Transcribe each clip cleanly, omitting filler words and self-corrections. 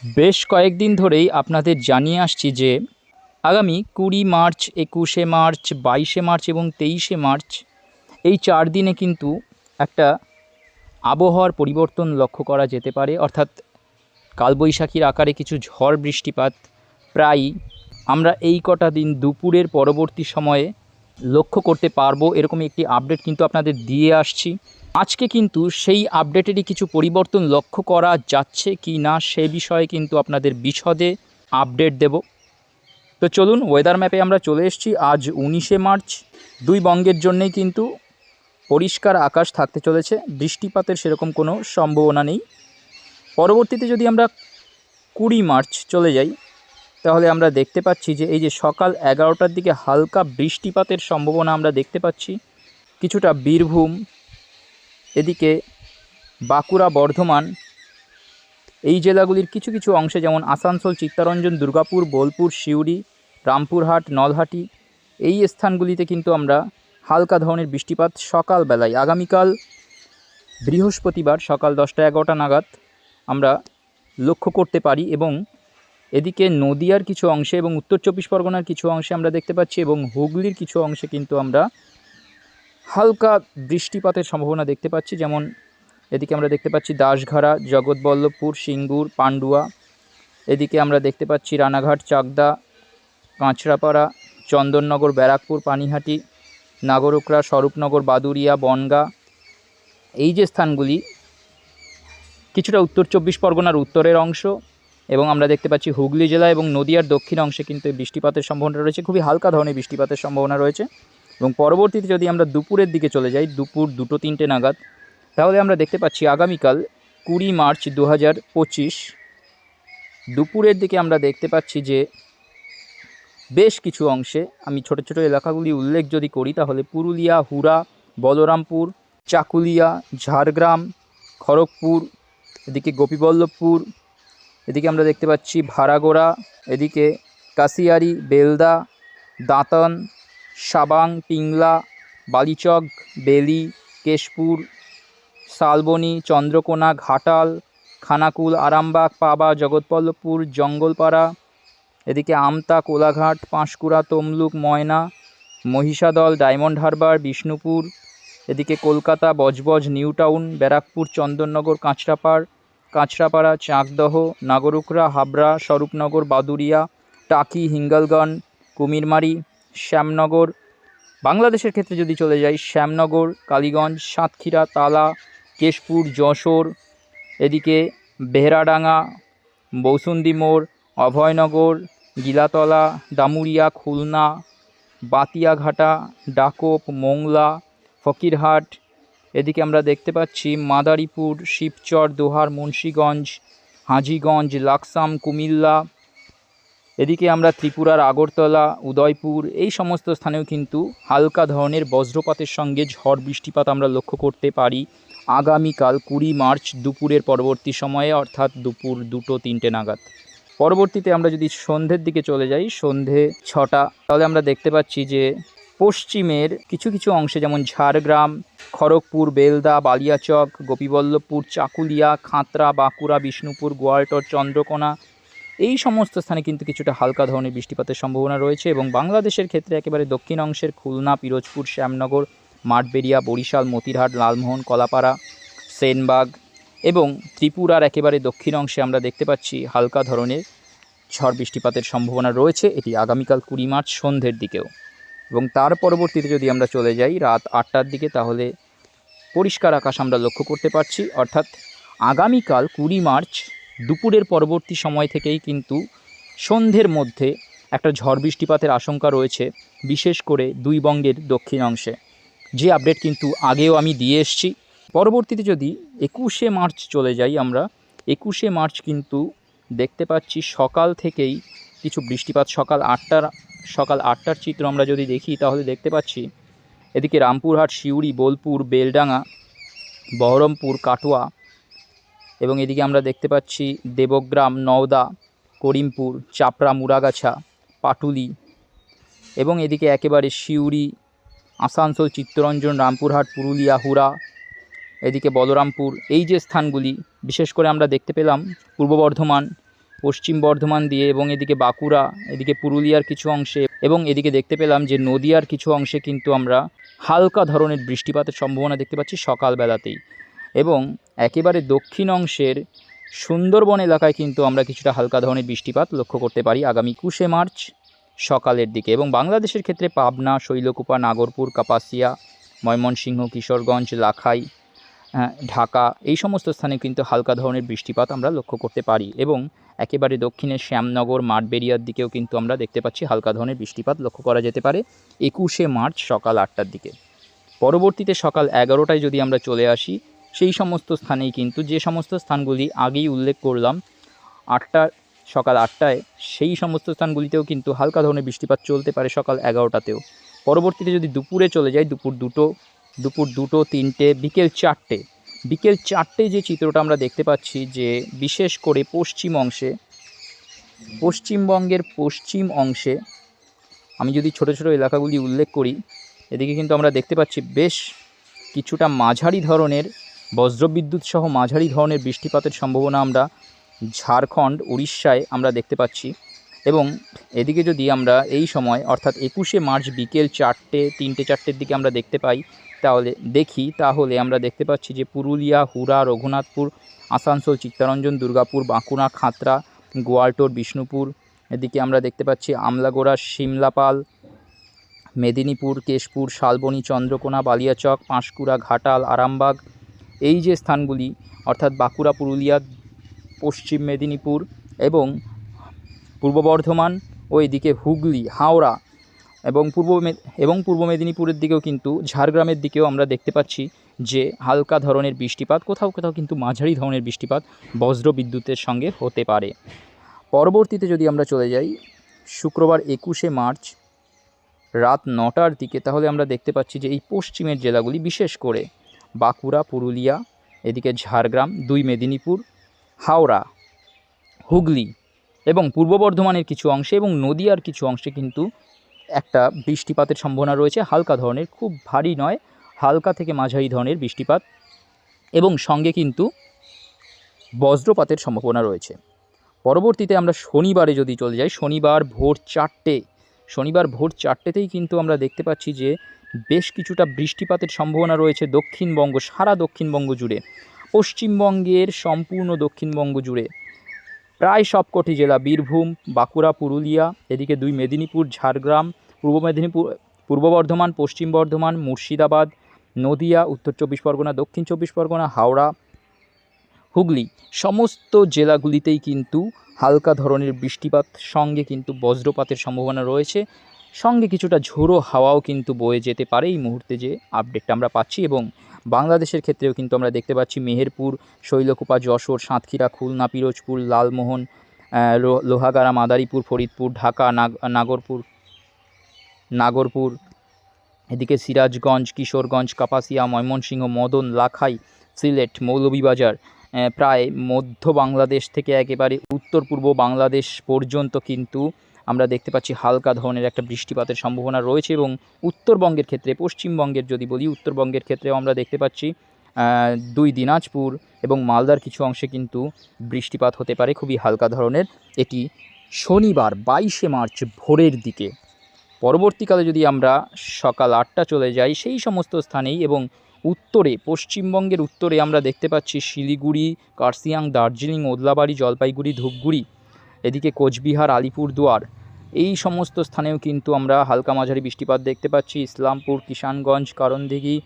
বেশ কয়েকদিন ধরেই আপনাদের জানিয়ে আসছি যে আগামী 20 মার্চ, 21শে মার্চ, 22শে মার্চ এবং 23শে মার্চ এই 4 দিনে কিন্তু একটা আবহাওয়ার পরিবর্তন লক্ষ্য করা যেতে পারে। অর্থাৎ কালবৈশাখীর আকারে কিছু ঝড় বৃষ্টিপাত প্রায়ই আমরা এই কটা দিন দুপুরের পরবর্তী সময়ে লক্ষ্য করতে পারবো, এরকম একটি আপডেট কিন্তু আপনাদের দিয়ে আসছি। আজকে কিন্তু সেই আপডেটেরই কিছু পরিবর্তন লক্ষ্য করা যাচ্ছে কি না সে বিষয়ে কিন্তু আপনাদের বিশদে আপডেট দেব। তো চলুন, ওয়েদার ম্যাপে আমরা চলে এসেছি। আজ 19শে মার্চ, দুই বঙ্গের জন্যেই কিন্তু পরিষ্কার আকাশ থাকতে চলেছে, বৃষ্টিপাতের সেরকম কোনো সম্ভাবনা নেই। পরবর্তীতে যদি আমরা 20 মার্চ চলে যাই, তাহলে আমরা দেখতে পাচ্ছি যে এই যে সকাল 11টার দিকে হালকা বৃষ্টিপাতের সম্ভাবনা আমরা দেখতে পাচ্ছি কিছুটা বীরভূম, এদিকে বাঁকুড়া, বর্ধমান, এই জেলাগুলির কিছু কিছু অংশে, যেমন আসানসোল, চিত্তরঞ্জন, দুর্গাপুর, বোলপুর, সিউড়ি, রামপুরহাট, নলহাটি, এই স্থানগুলিতে কিন্তু আমরা হালকা ধরনের বৃষ্টিপাত সকালবেলায় আগামীকাল বৃহস্পতিবার সকাল 10টা-11টা নাগাদ আমরা লক্ষ্য করতে পারি। এবং এদিকে নদিয়ার কিছু অংশে এবং উত্তর চব্বিশ পরগনার কিছু অংশে আমরা দেখতে পাচ্ছি, এবং হুগলির কিছু অংশে কিন্তু আমরা হালকা বৃষ্টিপাতের সম্ভাবনা দেখতে পাচ্ছি। যেমন এদিকে আমরা দেখতে পাচ্ছি দাসঘাড়া, জগৎবল্লভপুর, সিঙ্গুর, পান্ডুয়া, এদিকে আমরা দেখতে পাচ্ছি রানাঘাট, চাকদা, কাঁচরাপাড়া, চন্দননগর, ব্যারাকপুর, পানিহাটি, নাগরকরা, স্বরূপনগর, বাদুরিয়া, বনগা, এই যে স্থানগুলি কিছুটা উত্তর চব্বিশ পরগনার উত্তরের অংশ, এবং আমরা দেখতে পাচ্ছি হুগলি জেলা এবং নদিয়ার দক্ষিণ অংশে কিন্তু বৃষ্টিপাতের সম্ভাবনা রয়েছে, খুবই হালকা ধরনের বৃষ্টিপাতের সম্ভাবনা রয়েছে। এবং পরবর্তীতে যদি আমরা দুপুরের দিকে চলে যাই, দুপুর 2-3টে নাগাদ, তাহলে আমরা দেখতে পাচ্ছি আগামীকাল 20 মার্চ 2025 দুপুরের দিকে আমরা দেখতে পাচ্ছি যে বেশ কিছু অংশে, আমি ছোট ছোট এলাকাগুলি উল্লেখ যদি করি, তাহলে পুরুলিয়া, হুড়া, বলরামপুর, চাকুলিয়া, ঝাড়গ্রাম, খড়গপুর, এদিকে গোপীবল্লভপুর, এদিকে আমরা দেখতে পাচ্ছি ভাড়াগোড়া, এদিকে কাশিয়ারি, বেলদা, দাঁতন, সাবাং, পিংলা, বালিচক, বেলি, কেশপুর, শালবনী, চন্দ্রকোনা, ঘাটাল, খানাকুল, আরামবাগ, পাবা, জগৎবল্লভপুর, জঙ্গলপাড়া, এদিকে আমতা, কোলাঘাট, পাঁশকুড়া, তমলুক, ময়না, মহিষাদল, ডায়মন্ড হারবার, বিষ্ণুপুর, এদিকে কলকাতা, বজবজ, নিউ টাউন, ব্যারাকপুর, চন্দননগর, কাঁচরাপাড়া, চাকদহ, নাগরুকরা, হাবড়া, স্বরূপনগর, বাদুরিয়া, টাকি, হিঙ্গলগঞ্জ, কুমিরমারি, শ্যামনগর। বাংলাদেশের ক্ষেত্রে যদি চলে যাই, শ্যামনগর, কালীগঞ্জ, সাতক্ষীরা, তালা, কেশপুর, যশোর, এদিকে বেহরাডাঙ্গা, বৌসুন্দি মোড়, অভয়নগর, গিলাতলা, দামুরিয়া, খুলনা, বাতিয়াঘাটা, ডাকোপ, মোংলা, ফকিরহাট, এদিকে আমরা দেখতে পাচ্ছি মাদারীপুর, শিবচর, দোহার, মুন্সীগঞ্জ, হাজীগঞ্জ, লাকসাম, কুমিল্লা, এদিকে আমরা ত্রিপুরার আগরতলা, উদয়পুর, এই সমস্ত স্থানেও কিন্তু হালকা ধরনের বজ্রপাতের সঙ্গে ঝড় বৃষ্টিপাত আমরা লক্ষ্য করতে পারি আগামীকাল 20 মার্চ দুপুরের পরবর্তী সময়ে, অর্থাৎ দুপুর 2-3টে নাগাদ। পরবর্তীতে আমরা যদি সন্ধ্যের দিকে চলে যাই, সন্ধ্যে 6টা, তাহলে আমরা দেখতে পাচ্ছি যে পশ্চিমের কিছু কিছু অংশে, যেমন ঝাড়গ্রাম, খড়গপুর, বেলদা, বালিয়াচক, গোপীবল্লভপুর, চাকুলিয়া, খাতড়া, বাঁকুড়া, বিষ্ণুপুর, গোয়ালটর, চন্দ্রকোনা, এই সমস্ত স্থানে কিন্তু কিছুটা হালকা ধরনের বৃষ্টিপাতের সম্ভাবনা রয়েছে। এবং বাংলাদেশের ক্ষেত্রে একেবারে দক্ষিণ অংশের খুলনা, পিরোজপুর, শ্যামনগর, মাঠবেড়িয়া, বরিশাল, মতিরহাট, লালমোহন, কলাপাড়া, সেনবাগ, এবং ত্রিপুরার একেবারে দক্ষিণ অংশে আমরা দেখতে পাচ্ছি হালকা ধরনের ঝড় বৃষ্টিপাতের সম্ভাবনা রয়েছে, এটি আগামীকাল 20 মার্চ সন্ধ্যের দিকেও। এবং তার পরবর্তীতে যদি আমরা চলে যাই রাত 8টার দিকে, তাহলে পরিষ্কার আকাশ আমরা লক্ষ্য করতে পারছি। অর্থাৎ আগামীকাল 20 মার্চ দুপুরের পরবর্তী সময় থেকেই কিন্তু সন্ধ্যের মধ্যে একটা ঝড় বৃষ্টিপাতের আশঙ্কা রয়েছে, বিশেষ করে দুই বঙ্গের দক্ষিণ অংশে, যে আপডেট কিন্তু আগেও আমি দিয়ে এসেছি। পরবর্তীতে যদি 21শে মার্চ চলে যাই, আমরা 21শে মার্চ কিন্তু দেখতে পাচ্ছি সকাল থেকেই কিছু বৃষ্টিপাত। সকাল 8টার চিত্র আমরা যদি দেখি, তাহলে দেখতে পাচ্ছি এদিকে রামপুরহাট, সিউড়ি, বোলপুর, বেলডাঙ্গা, বহরমপুর, কাটোয়া, এবং এদিকে আমরা দেখতে পাচ্ছি দেবগ্রাম, নওদা, করিমপুর, চাপড়া, মুরাগাছা, পাটুলি, এবং এদিকে একেবারে সিউড়ি, আসানসোল, চিত্তরঞ্জন, রামপুরহাট, পুরুলিয়া, হুড়া, এদিকে বলরামপুর, এই যে স্থানগুলি, বিশেষ করে আমরা দেখতে পেলাম পূর্ব বর্ধমান, পশ্চিম বর্ধমান দিয়ে এবং এদিকে বাঁকুড়া, এদিকে পুরুলিয়ার কিছু অংশে এবং এদিকে দেখতে পেলাম যে নদিয়ার কিছু অংশে কিন্তু আমরা হালকা ধরনের বৃষ্টিপাতের সম্ভাবনা দেখতে পাচ্ছি সকালবেলাতেই। এবং একেবারে দক্ষিণ অংশের সুন্দরবন এলাকায় কিন্তু আমরা কিছুটা হালকা ধরনের বৃষ্টিপাত লক্ষ্য করতে পারি আগামী 21শে মার্চ সকালের দিকে। এবং বাংলাদেশের ক্ষেত্রে পাবনা, শৈলকুপা, নাগরপুর, কাপাসিয়া, ময়মনসিংহ, কিশোরগঞ্জ, লাখাই, ঢাকা এই সমস্ত স্থানে কিন্তু হালকা ধরনের বৃষ্টিপাত আমরা লক্ষ্য করতে পারি। এবং একেবারে দক্ষিণে শ্যামনগর, মাঠবেড়িয়ার দিকেও কিন্তু আমরা দেখতে পাচ্ছি হালকা ধরনের বৃষ্টিপাত লক্ষ্য করা যেতে পারে 21শে মার্চ সকাল 8টার দিকে। পরবর্তীতে সকাল 11টায় যদি আমরা চলে আসি, সেই সমস্ত স্থানেই কিন্তু যে সমস্ত স্থানগুলি আগেই উল্লেখ করলাম সকাল 8টায়, সেই সমস্ত স্থানগুলিতেও কিন্তু হালকা ধরনের বৃষ্টিপাত চলতে পারে সকাল 11টাতেও। পরবর্তীতে যদি দুপুরে চলে যাই, দুপুর 2টো, 3টে, বিকেল 4টে, বিকেল 4টে যে চিত্রটা আমরা দেখতে পাচ্ছি যে বিশেষ করে পশ্চিমবঙ্গের পশ্চিম অংশে আমি যদি ছোট ছোট এলাকাগুলি উল্লেখ করি, এদিকে কিন্তু আমরা দেখতে পাচ্ছি বেশ কিছুটা মাঝারি ধরনের বজ্রবিদ্যুৎ সহ মাঝারি ধরনের বৃষ্টিপাতের সম্ভাবনা আমরা ঝাড়খণ্ড, উড়িষ্যায় আমরা দেখতে পাচ্ছি। এবং এদিকে যদি আমরা এই সময় অর্থাৎ 21শে মার্চ বিকেল 4টে, 3টে, 4টের দিকে আমরা তাহলে আমরা দেখতে পাচ্ছি যে পুরুলিয়া, হুড়া, রঘুনাথপুর, আসানসোল, চিত্তরঞ্জন, দুর্গাপুর, বাঁকুড়া, খাতড়া, গোয়ালটোর, বিষ্ণুপুর, এদিকে আমরা দেখতে পাচ্ছি আমলাগোড়া, শিমলাপাল, মেদিনীপুর, কেশপুর, শালবনী, চন্দ্রকোনা, বালিয়াচক, পাঁশকুড়া, ঘাটাল, আরামবাগ, এই যে স্থানগুলি অর্থাৎ বাঁকুড়া, পুরুলিয়া, পশ্চিম মেদিনীপুর এবং পূর্ব বর্ধমান ও এদিকে হুগলি, হাওড়া এবং পূর্ব মেদিনীপুরের দিকেও কিন্তু ঝাড়গ্রামের দিকেও আমরা দেখতে পাচ্ছি যে হালকা ধরনের বৃষ্টিপাত, কোথাও কোথাও কিন্তু মাঝারি ধরনের বৃষ্টিপাত বজ্র বিদ্যুতের সঙ্গে হতে পারে। পরবর্তীতে যদি আমরা চলে যাই শুক্রবার 21শে মার্চ রাত 9টার দিকে, তাহলে আমরা দেখতে পাচ্ছি যে এই পশ্চিমের জেলাগুলি বিশেষ করে বাঁকুড়া, পুরুলিয়া, এদিকে ঝাড়গ্রাম, 2 মেদিনীপুর, হাওড়া, হুগলি এবং পূর্ব বর্ধমানের কিছু অংশে এবং নদিয়ার কিছু অংশে কিন্তু একটা বৃষ্টিপাতের সম্ভাবনা রয়েছে হালকা ধরনের, খুব ভারী নয়, হালকা থেকে মাঝারি ধরনের বৃষ্টিপাত এবং সঙ্গে কিন্তু বজ্রপাতের সম্ভাবনা রয়েছে। পরবর্তীতে আমরা শনিবারে যদি চলে যাই, শনিবার ভোর 4টেতেই কিন্তু আমরা দেখতে পাচ্ছি যে বেশ কিছুটা বৃষ্টিপাতের সম্ভাবনা রয়েছে দক্ষিণবঙ্গ, সারা দক্ষিণবঙ্গ জুড়ে, পশ্চিমবঙ্গের সম্পূর্ণ দক্ষিণবঙ্গ জুড়ে প্রায় সবকটি জেলা, বীরভূম, বাঁকুড়া, পুরুলিয়া, এদিকে 2 মেদিনীপুর, ঝাড়গ্রাম, পূর্ব বর্ধমান, পশ্চিম বর্ধমান, মুর্শিদাবাদ, নদিয়া, উত্তর 24 পরগনা, দক্ষিণ 24 পরগনা, হাওড়া, হুগলি, সমস্ত জেলাগুলিতেই কিন্তু হালকা ধরনের বৃষ্টিপাত সঙ্গে কিন্তু বজ্রপাতের সম্ভাবনা রয়েছে, সঙ্গে কিছুটা ঝোড়ো হাওয়াও কিন্তু বয়ে যেতে পারে এই মুহূর্তে যে আপডেটটা আমরা পাচ্ছি। এবং বাংলাদেশের ক্ষেত্রেও কিন্তু আমরা দেখতে পাচ্ছি মেহেরপুর, শৈলকুপা, যশোর, সাতক্ষীরা, খুলনা, পিরোজপুর, লালমোহন, লোহাগাড়া, মাদারীপুর, ফরিদপুর, ঢাকা, নাগরপুর, এদিকে সিরাজগঞ্জ, কিশোরগঞ্জ, কাপাসিয়া, ময়মনসিংহ, মদন, লাখাই, সিলেট, মৌলভীবাজার, প্রায় মধ্য বাংলাদেশ থেকে একেবারে উত্তর পূর্ব বাংলাদেশ পর্যন্ত কিন্তু আমরা দেখতে পাচ্ছি হালকা ধরনের একটা বৃষ্টিপাতের সম্ভাবনা রয়েছে। এবং উত্তরবঙ্গের ক্ষেত্রে, পশ্চিমবঙ্গের যদি বলি, উত্তরবঙ্গের ক্ষেত্রেও আমরা দেখতে পাচ্ছি 2 দিনাজপুর এবং মালদার কিছু অংশে কিন্তু বৃষ্টিপাত হতে পারে খুবই হালকা ধরনের। এটি শনিবার 22শে মার্চ ভোরের দিকে। পরবর্তীকালে যদি আমরা সকাল 8টা চলে যাই, সেই সমস্ত স্থানেই এবং উত্তরে, পশ্চিমবঙ্গের উত্তরে আমরা দেখতে পাচ্ছি শিলিগুড়ি, কার্শিয়াং, দার্জিলিং, ওদলাবাড়ি, জলপাইগুড়ি, ধূপগুড়ি, এদিকে কোচবিহার, আলিপুরদুয়ার, এই সমস্ত স্থানেও কিন্তু আমরা হালকা মাঝারি বৃষ্টিপাত দেখতে পাচ্ছি। ইসলামপুর, কিষানগঞ্জ, করণদিঘি,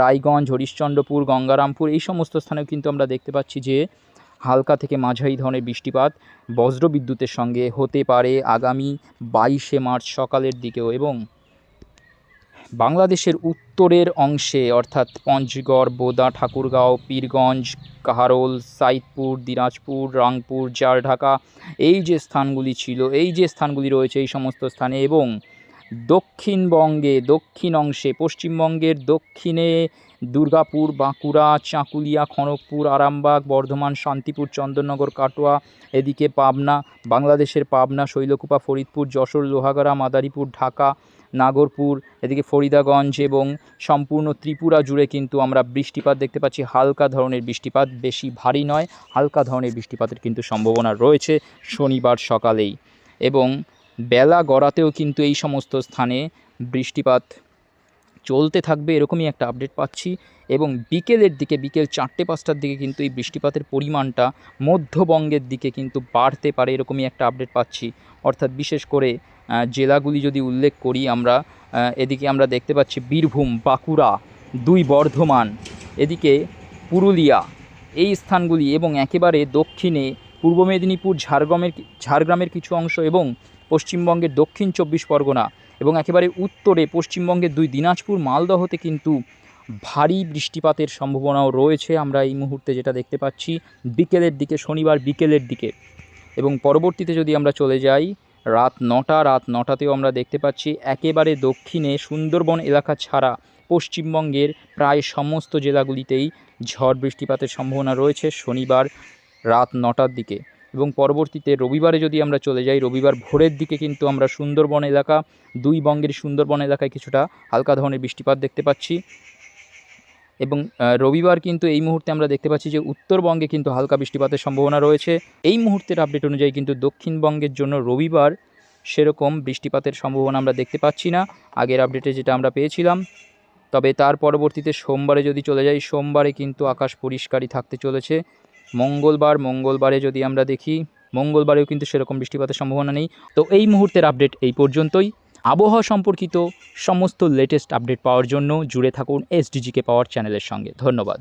রায়গঞ্জ, হরিশ্চন্দ্রপুর, গঙ্গারামপুর, এই সমস্ত স্থানেও কিন্তু আমরা দেখতে পাচ্ছি যে হালকা থেকে মাঝারি ধরনের বৃষ্টিপাত বজ্রবিদ্যুতের সঙ্গে হতে পারে আগামী 22শে মার্চ সকালের দিকেও। এবং বাংলাদেশের উত্তরের অংশে অর্থাৎ পঞ্চগড়, বোদা, ঠাকুরগাঁও, পীরগঞ্জ, কাহারোল, সাইদপুর, দিনাজপুর, রংপুর, ঝাড়ঢাকা, এই যে স্থানগুলি রয়েছে এই সমস্ত স্থানে এবং দক্ষিণবঙ্গে, দক্ষিণ অংশে, পশ্চিমবঙ্গের দক্ষিণে দুর্গাপুর, বাঁকুড়া, চাকুলিয়া, খড়গপুর, আরামবাগ, বর্ধমান, শান্তিপুর, চন্দননগর, কাটোয়া, এদিকে পাবনা, বাংলাদেশের পাবনা, শৈলকুপা, ফরিদপুর, যশোর, লোহাগাড়া, মাদারীপুর, ঢাকা, নাগরপুর, এদিকে ফরিদাগঞ্জ এবং সম্পূর্ণ ত্রিপুরা জুড়ে কিন্তু আমরা বৃষ্টিপাত দেখতে পাচ্ছি। হালকা ধরনের বৃষ্টিপাত, বেশি ভারী নয়, হালকা ধরনের বৃষ্টিপাতের কিন্তু সম্ভাবনা রয়েছে শনিবার সকালেই। এবং বেলা গড়াতেও কিন্তু এই সমস্ত স্থানে বৃষ্টিপাত চলতে থাকবে, এরকমই একটা আপডেট পাচ্ছি। এবং বিকেলের দিকে, বিকেল 4টে-5টার দিকে কিন্তু এই বৃষ্টিপাতের পরিমাণটা মধ্যবঙ্গের দিকে কিন্তু বাড়তে পারে, এরকমই একটা আপডেট পাচ্ছি। অর্থাৎ বিশেষ করে জেলাগুলি যদি উল্লেখ করি আমরা, এদিকে আমরা দেখতে পাচ্ছি বীরভূম, বাঁকুড়া, 2 বর্ধমান, এদিকে পুরুলিয়া, এই স্থানগুলি এবং একেবারে দক্ষিণে পূর্ব মেদিনীপুর, ঝাড়গ্রামের কিছু অংশ এবং পশ্চিমবঙ্গের দক্ষিণ 24 পরগনা এবং একেবারে উত্তরে পশ্চিমবঙ্গের 2 দিনাজপুর, মালদহতে কিন্তু ভারী বৃষ্টিপাতের সম্ভাবনাও রয়েছে আমরা এই মুহূর্তে যেটা দেখতে পাচ্ছি বিকেলের দিকে, শনিবার বিকেলের দিকে। এবং পরবর্তীতে যদি আমরা চলে যাই রাত 9টাতেও আমরা দেখতে পাচ্ছি একেবারে দক্ষিণে সুন্দরবন এলাকা ছাড়া পশ্চিমবঙ্গের প্রায় সমস্ত জেলাগুলিতেই ঝড় বৃষ্টিপাতের সম্ভাবনা রয়েছে শনিবার রাত 9টার দিকে। এবং পরবর্তীতে রবিবারে যদি আমরা চলে যাই, রবিবার ভোরের দিকে কিন্তু আমরা সুন্দরবন এলাকা, 2 বঙ্গের সুন্দরবন এলাকায় কিছুটা হালকা ধরনের বৃষ্টিপাত দেখতে পাচ্ছি। এবং রবিবার কিন্তু এই মুহূর্তে আমরা দেখতে পাচ্ছি যে উত্তরবঙ্গে কিন্তু হালকা বৃষ্টিপাতের সম্ভাবনা রয়েছে। এই মুহূর্তের আপডেট অনুযায়ী কিন্তু দক্ষিণবঙ্গের জন্য রবিবার সেরকম বৃষ্টিপাতের সম্ভাবনা আমরা দেখতে পাচ্ছি না, আগের আপডেটে যেটা আমরা পেয়েছিলাম। তবে তার পরবর্তীতে সোমবারে যদি চলে যাই, সোমবারে কিন্তু আকাশ পরিষ্কারই থাকতে চলেছে। মঙ্গলবারে যদি আমরা দেখি, মঙ্গলবারেও কিন্তু সেরকম বৃষ্টিপাতের সম্ভাবনা নেই। তো এই মুহূর্তের আপডেট এই পর্যন্তই। আবহাওয়া সম্পর্কিত সমস্ত লেটেস্ট আপডেট পাওয়ার জন্য জুড়ে থাকুন SDGK পাওয়ার চ্যানেলের সঙ্গে। ধন্যবাদ।